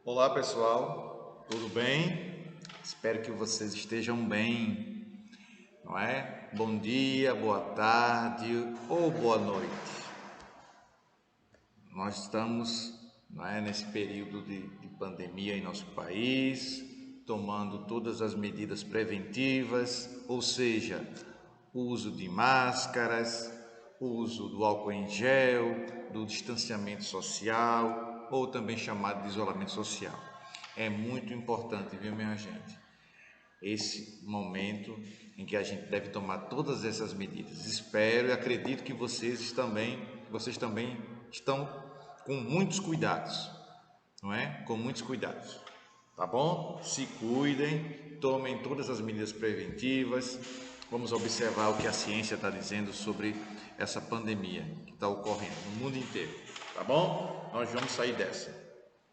Olá pessoal, tudo bem? Espero que vocês estejam bem, não é? Bom dia, boa tarde ou boa noite. Nós estamos, não é, nesse período de pandemia em nosso país, tomando todas as medidas preventivas, ou seja, o uso de máscaras, o uso do álcool em gel, do distanciamento social, ou também chamado de isolamento social. É muito importante, viu, minha gente? Esse momento em que a gente deve tomar todas essas medidas. Espero e acredito que vocês também estão com muitos cuidados, não é? Com muitos cuidados, tá bom? Se cuidem, tomem todas as medidas preventivas. Vamos observar o que a ciência está dizendo sobre essa pandemia que está ocorrendo no mundo inteiro, tá bom? Nós vamos sair dessa.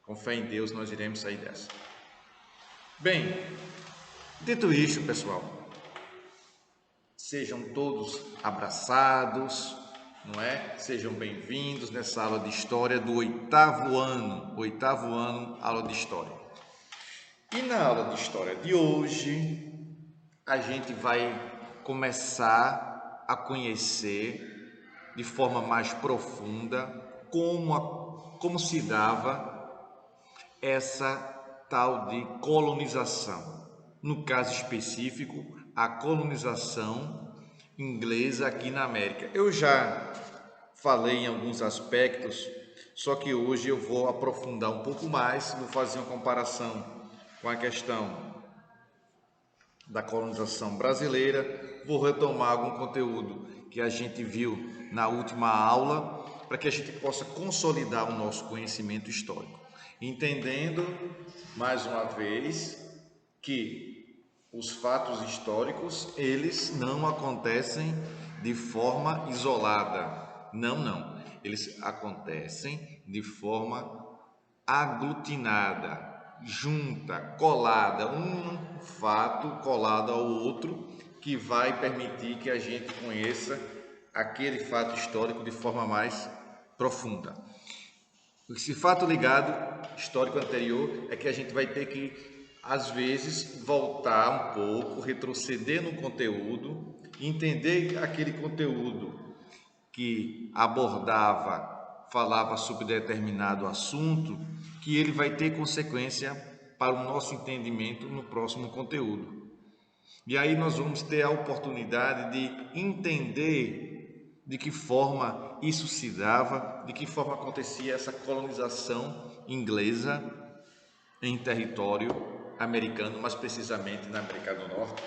Com fé em Deus, nós iremos sair dessa. Bem, dito isto, pessoal, sejam todos abraçados, não é? Sejam bem-vindos nessa aula de história do oitavo ano, aula de história. E na aula de história de hoje, a gente vai começar a conhecer de forma mais profunda como se dava essa tal de colonização. No caso específico, a colonização inglesa aqui na América. Eu já falei em alguns aspectos, só que hoje eu vou aprofundar um pouco mais, vou fazer uma comparação com a questão da colonização brasileira, vou retomar algum conteúdo que a gente viu na última aula, para que a gente possa consolidar o nosso conhecimento histórico, entendendo mais uma vez que os fatos históricos, eles não acontecem de forma isolada. Não. Eles acontecem de forma aglutinada, junta, colada, um fato colado ao outro, que vai permitir que a gente conheça aquele fato histórico de forma mais profunda. Esse fato ligado, histórico anterior, é que a gente vai ter que, às vezes, voltar um pouco, retroceder no conteúdo, entender aquele conteúdo que falava sobre determinado assunto, que ele vai ter consequência para o nosso entendimento no próximo conteúdo. E aí nós vamos ter a oportunidade de entender de que forma isso se dava, de que forma acontecia essa colonização inglesa em território americano, mais precisamente na América do Norte,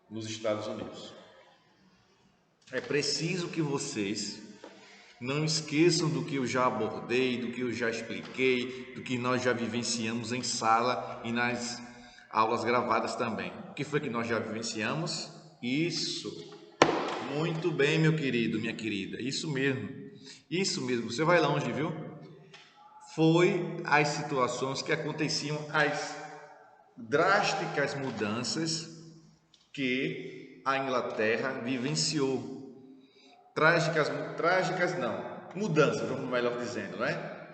nos Estados Unidos. É preciso que vocês não esqueçam do que eu já abordei, do que eu já expliquei, do que nós já vivenciamos em sala e nas aulas gravadas também. O que foi que nós já vivenciamos? Isso. Muito bem, meu querido, minha querida. Isso mesmo. Isso mesmo. Você vai longe, viu? Foi as situações que aconteciam, as drásticas mudanças que a Inglaterra vivenciou. Trágicas não, mudanças, vamos melhor dizendo, né?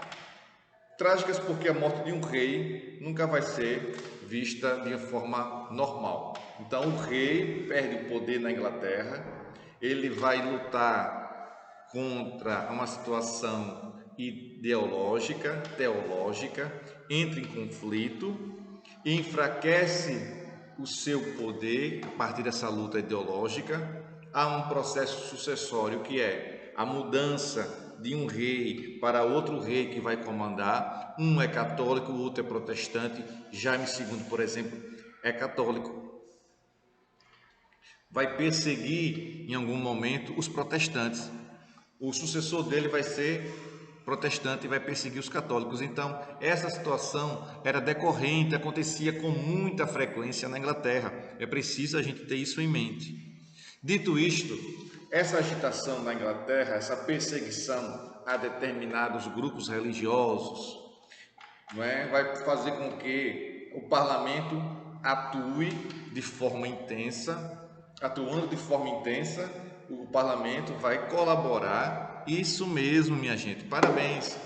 Trágicas porque a morte de um rei nunca vai ser vista de forma normal. Então o rei perde o poder na Inglaterra, ele vai lutar contra uma situação ideológica, teológica, entra em conflito, enfraquece o seu poder a partir dessa luta ideológica. Há um processo sucessório que é a mudança de um rei para outro rei que vai comandar. Um é católico, o outro é protestante. Jaime II, por exemplo, é católico. Vai perseguir em algum momento os protestantes. O sucessor dele vai ser protestante e vai perseguir os católicos. Então, essa situação era decorrente, acontecia com muita frequência na Inglaterra. É preciso a gente ter isso em mente. Dito isto, essa agitação na Inglaterra, essa perseguição a determinados grupos religiosos, não é, vai fazer com que o parlamento atue de forma intensa. Atuando de forma intensa, o parlamento vai colaborar. Isso mesmo, minha gente, parabéns,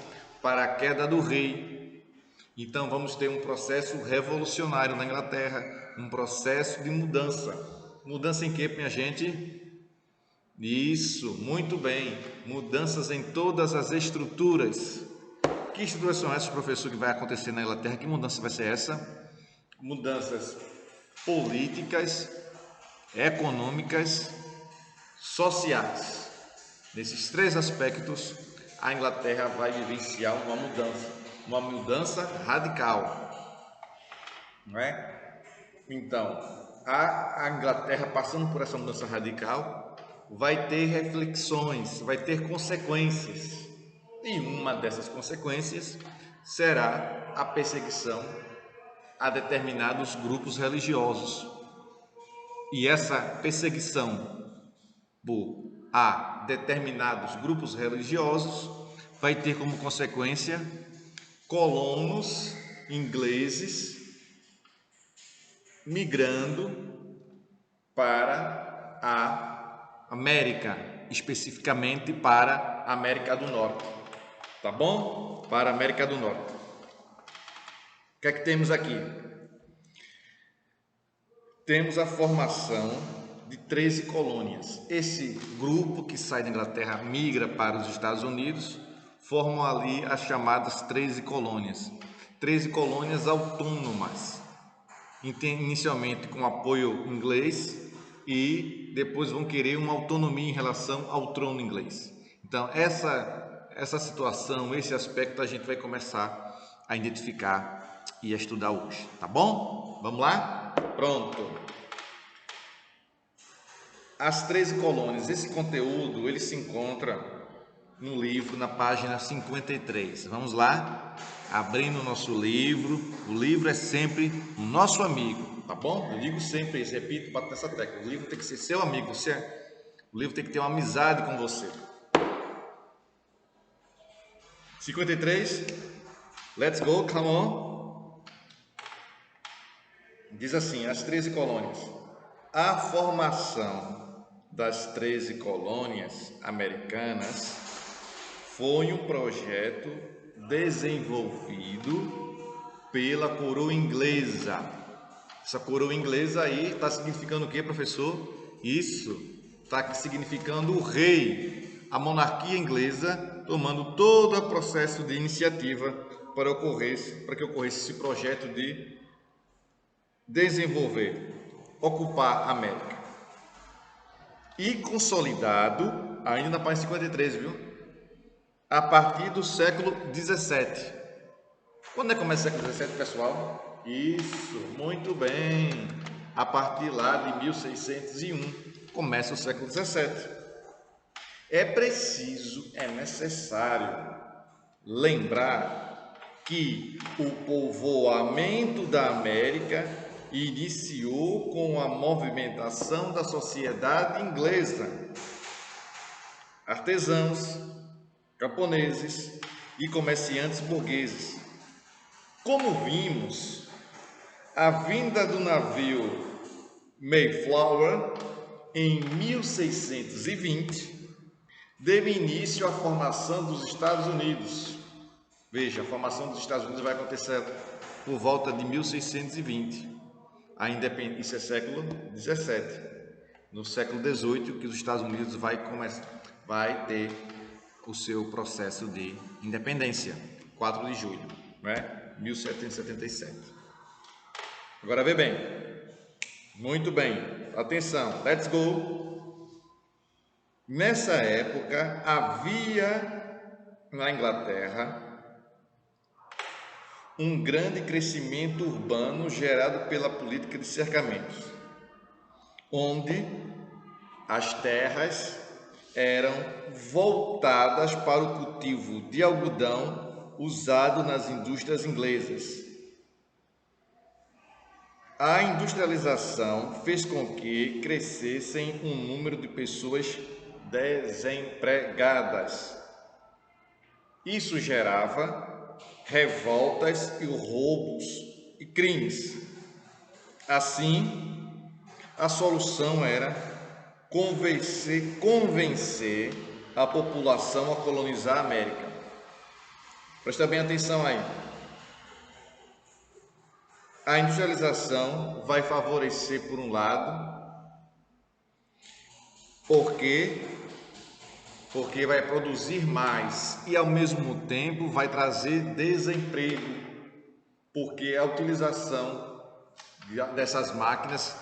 para a queda do rei. Então vamos ter um processo revolucionário na Inglaterra, um processo de mudança. Mudança em quê, minha gente? Isso, muito bem. Mudanças em todas as estruturas. Que estruturas são essas, professor, que vai acontecer na Inglaterra? Que mudança vai ser essa? Mudanças políticas, econômicas, sociais. Nesses três aspectos, a Inglaterra vai vivenciar uma mudança radical, não é? Então, a Inglaterra passando por essa mudança radical vai ter reflexões, vai ter consequências. E uma dessas consequências será a perseguição a determinados grupos religiosos. E essa perseguição a determinados grupos religiosos vai ter como consequência colonos ingleses migrando para a América, especificamente para a América do Norte, tá bom? Para a América do Norte. O que é que temos aqui? Temos a formação de 13 colônias. Esse grupo que sai da Inglaterra migra para os Estados Unidos, formam ali as chamadas 13 colônias. 13 colônias autônomas, inicialmente com apoio inglês e depois vão querer uma autonomia em relação ao trono inglês. Então, essa situação, esse aspecto a gente vai começar a identificar e a estudar hoje, tá bom? Vamos lá? Pronto. As 13 colônias, esse conteúdo ele se encontra no livro, na página 53. Vamos lá? Abrindo o nosso livro. O livro é sempre o nosso amigo, tá bom? Eu digo sempre isso, repito, bato nessa tecla. O livro tem que ser seu amigo, o livro tem que ter uma amizade com você. 53. Let's go, come on. Diz assim, as 13 colônias. A formação das 13 colônias americanas foi um projeto desenvolvido pela coroa inglesa. Essa coroa inglesa aí está significando o que, professor? Isso, está significando o rei, a monarquia inglesa, tomando todo o processo de iniciativa para que ocorresse esse projeto de desenvolver, ocupar a América. E consolidado, ainda na página 53, viu? A partir do século 17. Quando é que começa o século 17, pessoal? Isso, muito bem. A partir lá de 1601 começa o século 17. É preciso, é necessário lembrar que o povoamento da América iniciou com a movimentação da sociedade inglesa. Artesãos, camponeses e comerciantes burgueses. Como vimos, a vinda do navio Mayflower em 1620 deu início à formação dos Estados Unidos. Veja, a formação dos Estados Unidos vai acontecer por volta de 1620. Isso é século 17. No século 18 que os Estados Unidos vai ter o seu processo de independência, 4 de julho, né? 1777. Agora vê bem, muito bem, atenção, let's go. Nessa época havia na Inglaterra um grande crescimento urbano gerado pela política de cercamentos, onde as terras eram voltadas para o cultivo de algodão usado nas indústrias inglesas. A industrialização fez com que crescessem um número de pessoas desempregadas. Isso gerava revoltas e roubos e crimes. Assim, a solução era convencer a população a colonizar a América. Presta bem atenção aí. A industrialização vai favorecer, por um lado, porque vai produzir mais e ao mesmo tempo vai trazer desemprego, porque a utilização dessas máquinas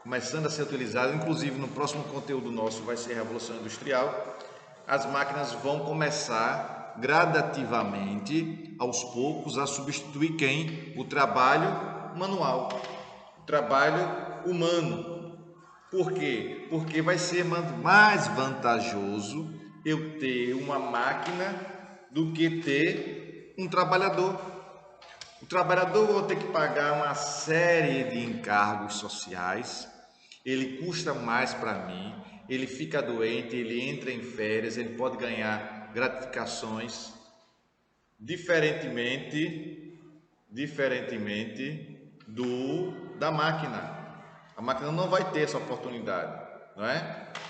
começando a ser utilizada, inclusive no próximo conteúdo nosso vai ser Revolução Industrial, as máquinas vão começar gradativamente, aos poucos, a substituir quem? O trabalho manual, o trabalho humano. Por quê? Porque vai ser mais vantajoso eu ter uma máquina do que ter um trabalhador. O trabalhador vai ter que pagar uma série de encargos sociais, ele custa mais para mim, ele fica doente, ele entra em férias, ele pode ganhar gratificações, diferentemente da máquina. A máquina não vai ter essa oportunidade, não é?